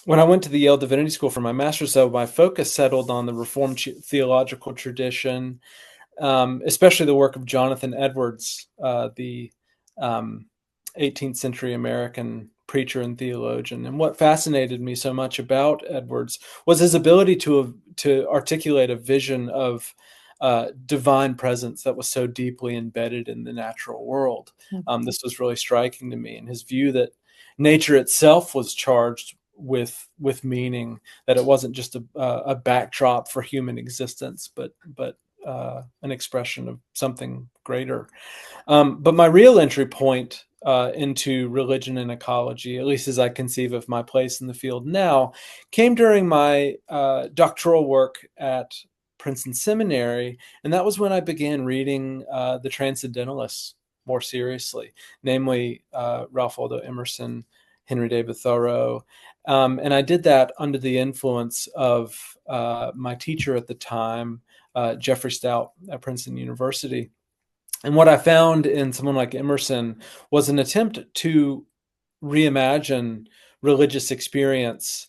when I went to the Yale Divinity School for my master's, though, my focus settled on the Reformed theological tradition, especially the work of Jonathan Edwards, the um, 18th century American preacher and theologian. And what fascinated me so much about Edwards was his ability to articulate a vision of divine presence that was so deeply embedded in the natural world. This was really striking to me, and his view that nature itself was charged with meaning, that it wasn't just a backdrop for human existence, but an expression of something greater. But my real entry point into religion and ecology, at least as I conceive of my place in the field now, came during my doctoral work at Princeton Seminary, and that was when I began reading the Transcendentalists more seriously, namely Ralph Waldo Emerson, Henry David Thoreau. And I did that under the influence of my teacher at the time, Jeffrey Stout at Princeton University. And what I found in someone like Emerson was an attempt to reimagine religious experience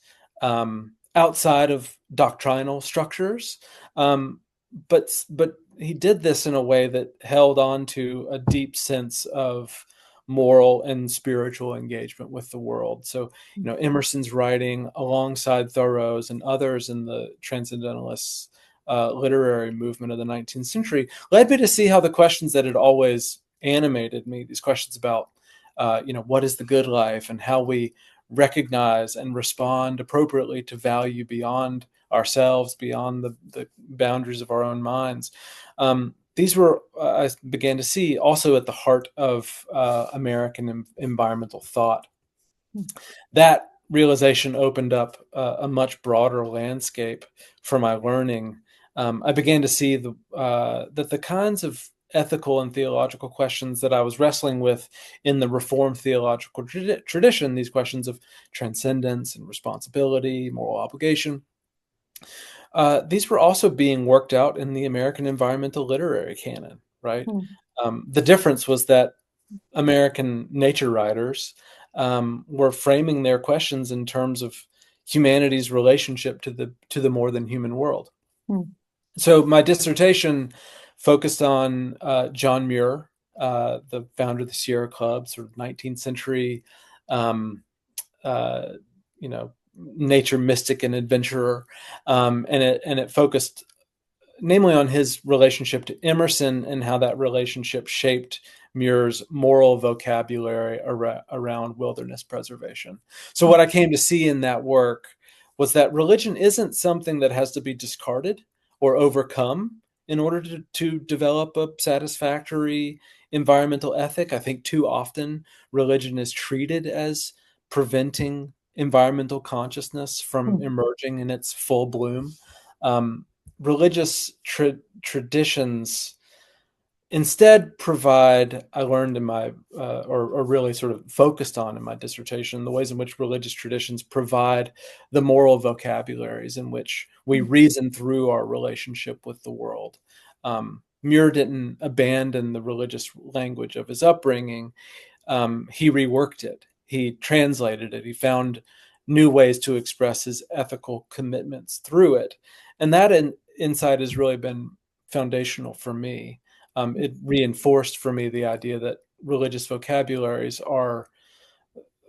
outside of doctrinal structures. But he did this in a way that held on to a deep sense of moral and spiritual engagement with the world. So, Emerson's writing alongside Thoreau's and others in the Transcendentalists literary movement of the 19th century led me to see how the questions that had always animated me, these questions about, what is the good life and how we recognize and respond appropriately to value beyond ourselves, beyond the boundaries of our own minds. These were, I began to see, also at the heart of American environmental thought. That realization opened up a much broader landscape for my learning. I began to see that the kinds of ethical and theological questions that I was wrestling with in the Reformed theological tradition, these questions of transcendence and responsibility, moral obligation, these were also being worked out in the American environmental literary canon, right? The difference was that American nature writers were framing their questions in terms of humanity's relationship to the more than human world. So my dissertation focused on John Muir, the founder of the Sierra Club, sort of 19th century, nature mystic and adventurer, and it focused namely on his relationship to Emerson and how that relationship shaped Muir's moral vocabulary around wilderness preservation. So what I came to see in that work was that religion isn't something that has to be discarded or overcome in order to develop a satisfactory environmental ethic. I think too often religion is treated as preventing environmental consciousness from emerging in its full bloom. Religious traditions instead provide, I learned in my, or really sort of focused on in my dissertation, the ways in which religious traditions provide the moral vocabularies in which we reason through our relationship with the world. Muir didn't abandon the religious language of his upbringing. He reworked it. He translated it. He found new ways to express his ethical commitments through it. And that insight has really been foundational for me. It reinforced for me the idea that religious vocabularies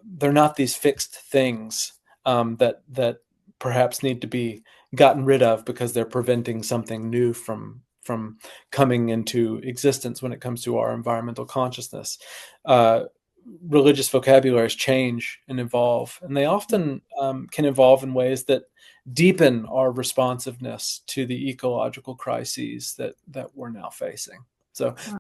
they're not these fixed things that perhaps need to be gotten rid of because they're preventing something new from coming into existence when it comes to our environmental consciousness. Religious vocabularies change and evolve, and they often can evolve in ways that deepen our responsiveness to the ecological crises that we're now facing. So